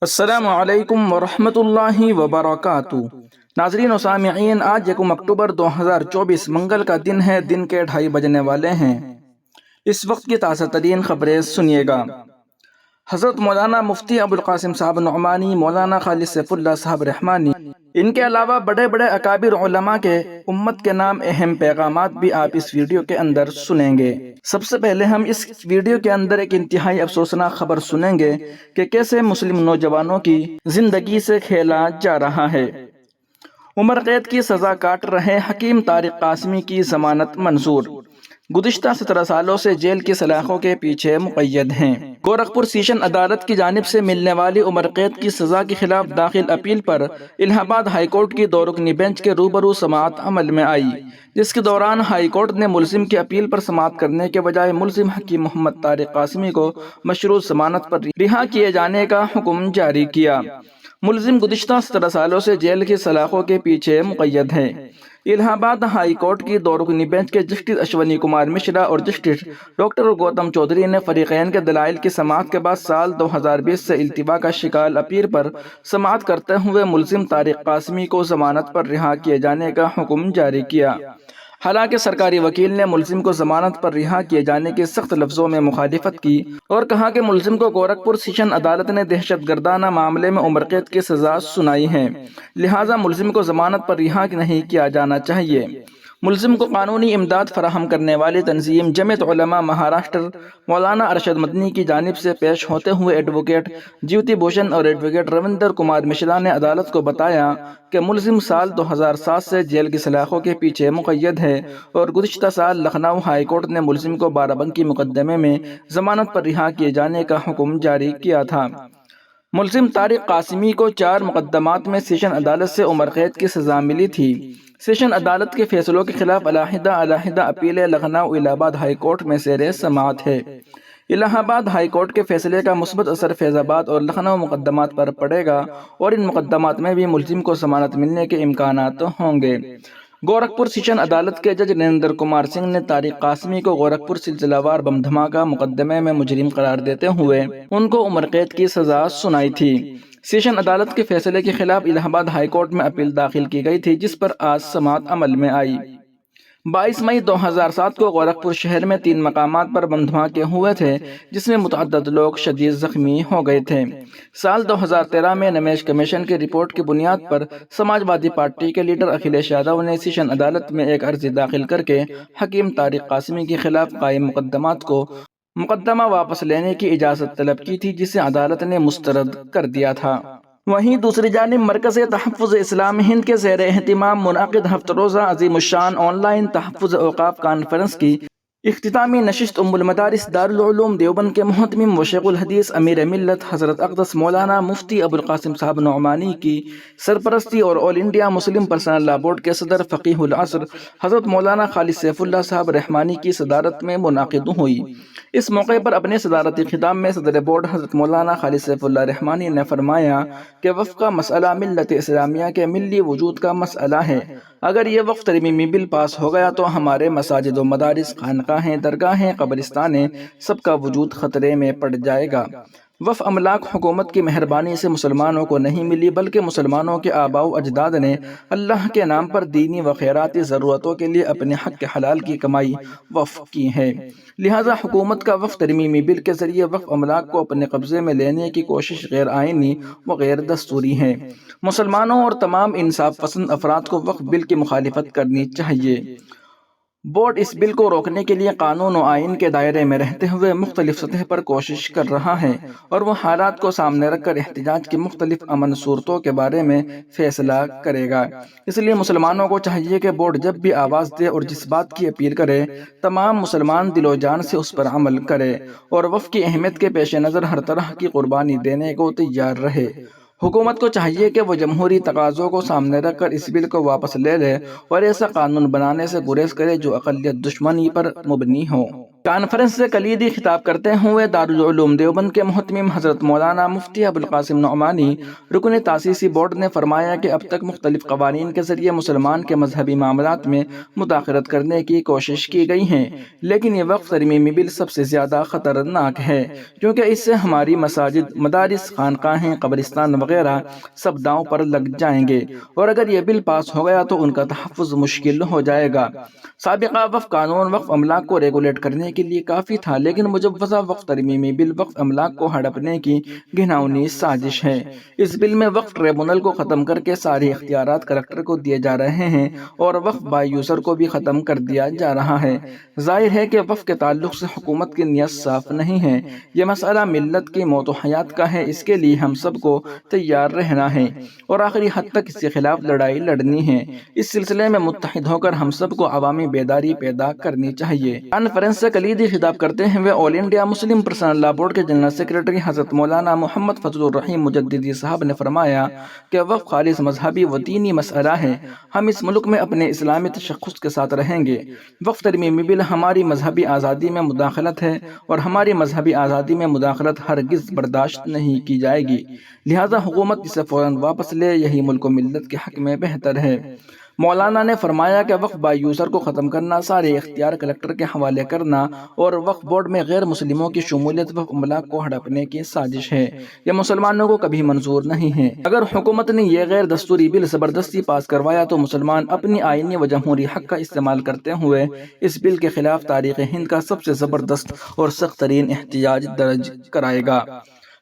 السلام علیکم ورحمۃ اللہ وبرکاتہ۔ ناظرین و سامعین، آج 1 اکتوبر 2024 منگل کا دن ہے۔ دن کے 2:30 بجنے والے ہیں۔ اس وقت کی تازہ ترین خبریں سنیے گا۔ حضرت مولانا مفتی ابوالقاسم صاحب نعمانی، مولانا خالد سیف اللہ صاحب رحمانی، ان کے علاوہ بڑے بڑے اکابر علماء کے امت کے نام اہم پیغامات بھی آپ اس ویڈیو کے اندر سنیں گے۔ سب سے پہلے ہم اس ویڈیو کے اندر ایک انتہائی افسوسناک خبر سنیں گے کہ کیسے مسلم نوجوانوں کی زندگی سے کھیلا جا رہا ہے۔ عمر قید کی سزا کاٹ رہے حکیم طارق قاسمی کی ضمانت منظور۔ گزشتہ 17 سالوں سے جیل کی سلاخوں کے پیچھے مقید ہیں۔ گورکھپور سیشن عدالت کی جانب سے ملنے والی عمر قید کی سزا کے خلاف داخل اپیل پر الہ آباد ہائی کورٹ کی 2 رکنی بینچ کے روبرو سماعت عمل میں آئی، جس کے دوران ہائی کورٹ نے ملزم کی اپیل پر سماعت کرنے کے بجائے ملزم حکیم محمد طارق قاسمی کو مشروط ضمانت پر رہا کیے جانے کا حکم جاری کیا۔ ملزم گزشتہ 17 سالوں سے جیل کی سلاخوں کے پیچھے مقید ہے۔ الہ آباد ہائی کورٹ کی 2 رکنی بینچ کے جسٹس اشونی کمار مشرا اور جسٹس ڈاکٹر گوتم چودھری نے فریقین کے دلائل کی سماعت کے بعد سال 2020 سے التوا کا شکال اپیل پر سماعت کرتے ہوئے ملزم طارق قاسمی کو ضمانت پر رہا کیے جانے کا حکم جاری کیا۔ حالانکہ سرکاری وکیل نے ملزم کو ضمانت پر رہا کیے جانے کی سخت لفظوں میں مخالفت کی اور کہا کہ ملزم کو گورکھپور سیشن عدالت نے دہشت گردانہ معاملے میں عمر قید کی سزا سنائی ہے، لہٰذا ملزم کو ضمانت پر رہا نہیں کیا جانا چاہیے۔ ملزم کو قانونی امداد فراہم کرنے والی تنظیم جمعیت علماء مہاراشٹر مولانا ارشد مدنی کی جانب سے پیش ہوتے ہوئے ایڈوکیٹ جیوتی بھوشن اور ایڈوکیٹ روندر کمار مشرا نے عدالت کو بتایا کہ ملزم سال 2007 سے جیل کی سلاخوں کے پیچھے مقید ہے اور گزشتہ سال لکھنؤ ہائی کورٹ نے ملزم کو بارہ بنکی مقدمے میں ضمانت پر رہا کیے جانے کا حکم جاری کیا تھا۔ ملزم طارق قاسمی کو 4 مقدمات میں سیشن عدالت سے عمر قید کی سزا ملی تھی۔ سیشن عدالت کے فیصلوں کے خلاف علیحدہ اپیلیں لکھنؤ الہ آباد ہائی کورٹ میں زیر سماعت ہے۔ الہ آباد ہائی کورٹ کے فیصلے کا مثبت اثر فیض آباد اور لکھنؤ مقدمات پر پڑے گا اور ان مقدمات میں بھی ملزم کو ضمانت ملنے کے امکانات ہوں گے۔ گورکھپور سیشن عدالت کے جج نریندر کمار سنگھ نے طارق قاسمی کو گورکھپور سلسلہ وار بم دھماکہ مقدمے میں مجرم قرار دیتے ہوئے ان کو عمر قید کی سزا سنائی تھی۔ سیشن عدالت کے فیصلے کے خلاف الہ آباد ہائی کورٹ میں اپیل داخل کی گئی تھی، جس پر آج سماعت عمل میں آئی۔ 22 مئی 2007 کو گورکھپور شہر میں 3 مقامات پر بم دھماکے ہوئے تھے، جس میں متعدد لوگ شدید زخمی ہو گئے تھے۔ سال 2013 میں نمیش کمیشن کی رپورٹ کی بنیاد پر سماج وادی پارٹی کے لیڈر اکھلیش یادو نے سیشن عدالت میں ایک عرضی داخل کر کے حکیم طارق قاسمی کے خلاف قائم مقدمات کو مقدمہ واپس لینے کی اجازت طلب کی تھی، جسے عدالت نے مسترد کر دیا تھا۔ وہیں دوسری جانب مرکز تحفظ اسلام ہند کے زیر اہتمام منعقد ہفتہ روزہ عظیم الشان آن لائن تحفظ اوقاف کانفرنس کی اختتامی نشست ام المدارس دارالعلوم دیوبند کے محتمم و شیخ الحدیث امیر ملت حضرت اقدس مولانا مفتی ابوالقاسم صاحب نعمانی کی سرپرستی اور all India Muslim personal law board کے صدر فقیہ العصر حضرت مولانا خالد سیف اللہ صاحب رحمانی کی صدارت میں منعقد ہوئی۔ اس موقع پر اپنے صدارتی خطاب میں صدر بورڈ حضرت مولانا خالد سیف اللہ رحمانی نے فرمایا کہ وقف کا مسئلہ ملت اسلامیہ کے ملی وجود کا مسئلہ ہے۔ اگر یہ وقف ترمیمی بل پاس ہو گیا تو ہمارے مساجد و مدارس، خانقاہیں، درگاہیں، قبرستانیں سب کا وجود خطرے میں پڑ جائے گا۔ وقف املاک حکومت کی مہربانی سے مسلمانوں کو نہیں ملی، بلکہ مسلمانوں کے آباء و اجداد نے اللہ کے نام پر دینی و خیراتی ضرورتوں کے لیے اپنے حق حلال کی کمائی وقف کی ہے۔ لہٰذا حکومت کا وقف ترمیمی بل کے ذریعے وقف املاک کو اپنے قبضے میں لینے کی کوشش غیر آئینی و غیر دستوری ہے۔ مسلمانوں اور تمام انصاف پسند افراد کو وقف بل کی مخالفت کرنی چاہیے۔ بورڈ اس بل کو روکنے کے لیے قانون و آئین کے دائرے میں رہتے ہوئے مختلف سطح پر کوشش کر رہا ہے اور وہ حالات کو سامنے رکھ کر احتجاج کی مختلف امن صورتوں کے بارے میں فیصلہ کرے گا۔ اس لیے مسلمانوں کو چاہیے کہ بورڈ جب بھی آواز دے اور جس بات کی اپیل کرے، تمام مسلمان دل و جان سے اس پر عمل کرے اور وقف کی اہمیت کے پیش نظر ہر طرح کی قربانی دینے کو تیار رہے۔ حکومت کو چاہیے کہ وہ جمہوری تقاضوں کو سامنے رکھ کر اس بل کو واپس لے لے اور ایسا قانون بنانے سے گریز کرے جو اقلیت دشمنی پر مبنی ہو۔ کانفرنس سے کلیدی خطاب کرتے ہوئے دارالعلوم دیوبند کے محتمم حضرت مولانا مفتی ابوالقاسم نعمانی رکن تاسیسی بورڈ نے فرمایا کہ اب تک مختلف قوانین کے ذریعے مسلمان کے مذہبی معاملات میں مداخلت کرنے کی کوشش کی گئی ہے، لیکن یہ وقف ترمیمی بل سب سے زیادہ خطرناک ہے، کیونکہ اس سے ہماری مساجد، مدارس، خانقاہیں، قبرستان وغیرہ سب داؤں پر لگ جائیں گے، اور اگر یہ بل پاس ہو گیا تو ان کا تحفظ مشکل ہو جائے گا۔ سابقہ وقف قانون وقف املاک کو ریگولیٹ کرنے کے لیے کافی تھا، لیکن مجوزہ وقف ترمیمی بل وقف املاک کو ہڑپنے کی گھناؤنی سازش ہے۔ اس بل میں وقف ٹریبونل کو ختم کر کے سارے اختیارات کلکٹر کو دیے جا رہے ہیں اور وقف بائی یوزر کو بھی ختم کر دیا جا رہا ہے۔ ظاہر ہے کہ وقف کے تعلق سے حکومت کی نیت صاف نہیں ہے۔ یہ مسئلہ ملت کی موت و حیات کا ہے، اس کے لیے ہم سب کو تیار رہنا ہے اور آخری حد تک اس کے خلاف لڑائی لڑنی ہے۔ اس سلسلے میں متحد ہو کر ہم سب کو عوامی بیداری پیدا کرنی چاہیے۔ کانفرنس سے کلیدی خطاب کرتے ہوئے آل انڈیا مسلم پرسنل لا بورڈ کے جنرل سیکریٹری حضرت مولانا محمد فضل الرحیم مجددی صاحب نے فرمایا کہ وقف خالص مذہبی و دینی مسئلہ ہے۔ ہم اس ملک میں اپنے اسلامی تشخص کے ساتھ رہیں گے۔ وقف ترمیمی بل ہماری مذہبی آزادی میں مداخلت ہے اور ہماری مذہبی آزادی میں مداخلت ہرگز برداشت نہیں کی جائے گی، لہذا حکومت اسے فوراً واپس لے، یہی ملک و ملت کے حق میں بہتر ہے۔ مولانا نے فرمایا کہ وقف بائی یوزر کو ختم کرنا، سارے اختیار کلکٹر کے حوالے کرنا اور وقف بورڈ میں غیر مسلموں کی شمولیت وقف املاک کو ہڑپنے کی سازش ہے۔ یہ مسلمانوں کو کبھی منظور نہیں ہے۔ اگر حکومت نے یہ غیر دستوری بل زبردستی پاس کروایا تو مسلمان اپنی آئینی و جمہوری حق کا استعمال کرتے ہوئے اس بل کے خلاف تاریخ ہند کا سب سے زبردست اور سخت ترین احتجاج درج کرائے گا۔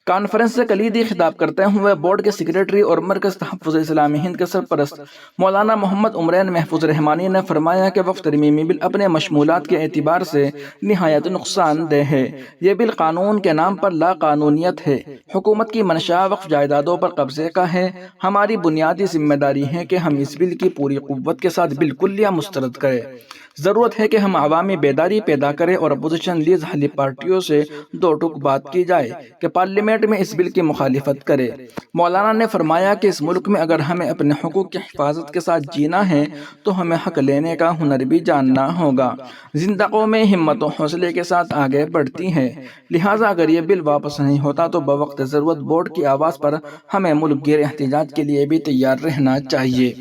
کانفرنس سے کلیدی خطاب کرتے ہوئے بورڈ کے سیکریٹری اور مرکز تحفظ اسلامی ہند کے سرپرست مولانا محمد عمرین محفوظ رحمانی نے فرمایا کہ وقف ترمیمی بل اپنے مشمولات کے اعتبار سے نہایت نقصان دہ ہے۔ یہ بل قانون کے نام پر لا قانونیت ہے۔ حکومت کی منشا وقف جائیدادوں پر قبضے کا ہے۔ ہماری بنیادی ذمہ داری ہے کہ ہم اس بل کی پوری قوت کے ساتھ بالکلیہ مسترد کریں۔ ضرورت ہے کہ ہم عوامی بیداری پیدا کریں اور اپوزیشن لیز حلیف پارٹیوں سے دو ٹوک بات کی جائے کہ پارلیمنٹ میں اس بل کی مخالفت کرے۔ مولانا نے فرمایا کہ اس ملک میں اگر ہمیں اپنے حقوق کی حفاظت کے ساتھ جینا ہے تو ہمیں حق لینے کا ہنر بھی جاننا ہوگا۔ زندہ قومیں ہمت و حوصلے کے ساتھ آگے بڑھتی ہیں، لہٰذا اگر یہ بل واپس نہیں ہوتا تو بوقت ضرورت بورڈ کی آواز پر ہمیں ملک گیر احتجاج کے لیے بھی تیار رہنا چاہیے۔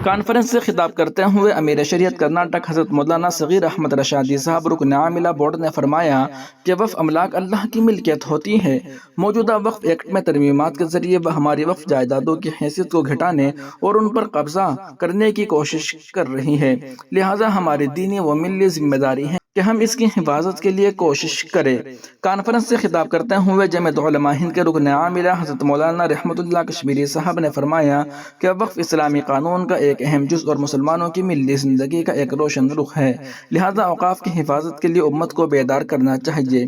کانفرنس سے خطاب کرتے ہوئے امیر شریعت کرناٹک حضرت مولانا صغیر احمد رشادی صاحب رکن عاملہ بورڈ نے فرمایا کہ وقف املاک اللہ کی ملکیت ہوتی ہے۔ موجودہ وقف ایکٹ میں ترمیمات کے ذریعے وہ ہماری وقف جائیدادوں کی حیثیت کو گھٹانے اور ان پر قبضہ کرنے کی کوشش کر رہی ہے، لہٰذا ہماری دینی و ملی ذمہ داری ہے کہ ہم اس کی حفاظت کے لیے کوشش کریں۔ کانفرنس سے خطاب کرتے ہوئے جمعیت علماء ہند کے رکن عاملہ حضرت مولانا رحمت اللہ کشمیری صاحب نے فرمایا کہ وقف اسلامی قانون کا ایک اہم جز اور مسلمانوں کی ملی زندگی کا ایک روشن رخ ہے، لہذا اوقاف کی حفاظت کے لیے امت کو بیدار کرنا چاہیے۔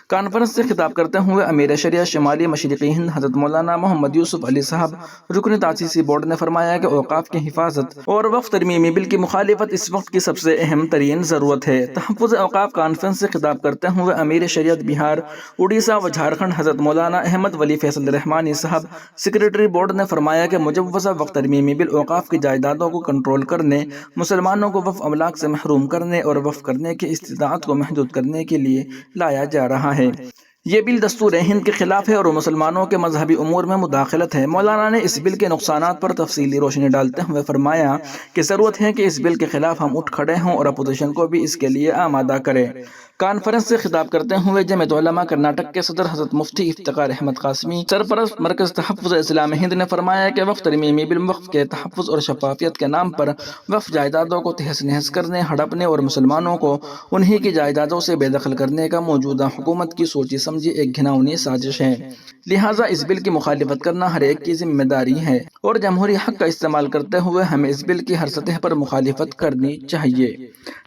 کانفرنس سے خطاب کرتے ہوئے امیر شریعت شمالی مشرقی ہند حضرت مولانا محمد یوسف علی صاحب رکن تاسیسی بورڈ نے فرمایا کہ اوقاف کی حفاظت اور وقف ترمیمی بل کی مخالفت اس وقت کی سب سے اہم ترین ضرورت ہے۔ تحفظ اوقاف کانفرنس سے خطاب کرتے ہوئے امیر شریعت بہار، اڑیسہ و جھارکھنڈ حضرت مولانا احمد ولی فیصل رحمانی صاحب سیکریٹری بورڈ نے فرمایا کہ مجوزہ وقف ترمیمی بل اوقاف کی جائیدادوں کو کنٹرول کرنے، مسلمانوں کو وقف املاک سے محروم کرنے اور وقف کرنے کی استطاعت کو محدود کرنے کے لیے لایا جا رہا ہے۔ یہ بل دستور ہند کے خلاف ہے اور مسلمانوں کے مذہبی امور میں مداخلت ہے۔ مولانا نے اس بل کے نقصانات پر تفصیلی روشنی ڈالتے ہوئے فرمایا کہ ضرورت ہے کہ اس بل کے خلاف ہم اٹھ کھڑے ہوں اور اپوزیشن کو بھی اس کے لیے آمادہ کریں۔ کانفرنس سے خطاب کرتے ہوئے جمعیت علماء کرناٹک کے صدر حضرت مفتی افتخار احمد قاسمی، سرپرست مرکز تحفظ اسلام ہند نے فرمایا کہ وقف ترمیمی بل وقف کے تحفظ اور شفافیت کے نام پر وقف جائیدادوں کو تہس نہس کرنے، ہڑپنے اور مسلمانوں کو انہی کی جائیدادوں سے بے دخل کرنے کا موجودہ حکومت کی سوچی سمجھی ایک گھناؤنی سازش ہے، لہٰذا اس بل کی مخالفت کرنا ہر ایک کی ذمہ داری ہے اور جمہوری حق کا استعمال کرتے ہوئے ہمیں اس بل کی ہر سطح پر مخالفت کرنی چاہیے۔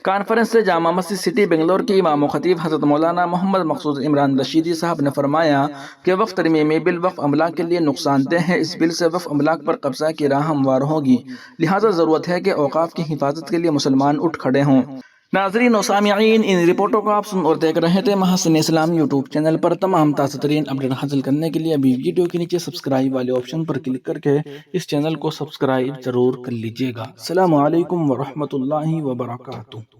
کانفرنس سے جامع مسجد سٹی بنگلور کے امام و خطیب حضرت مولانا محمد مقصود عمران رشیدی صاحب نے فرمایا کہ وقف ترمیمی بل وقف املاک کے لیے نقصان دہ ہے۔ اس بل سے وقف املاک پر قبضہ کی راہ ہموار ہوگی، لہٰذا ضرورت ہے کہ اوقاف کی حفاظت کے لیے مسلمان اٹھ کھڑے ہوں۔ ناظرین و سامعین، ان رپورٹوں کو آپ سن اور دیکھ رہے تھے محسن اسلام یوٹیوب چینل پر۔ تمام تازہ ترین اپڈیٹ حاصل کرنے کے لیے ابھی ویڈیو کے نیچے سبسکرائب والے آپشن پر کلک کر کے اس چینل کو سبسکرائب ضرور کر لیجیے گا۔ السلام علیکم ورحمۃ اللہ وبرکاتہ۔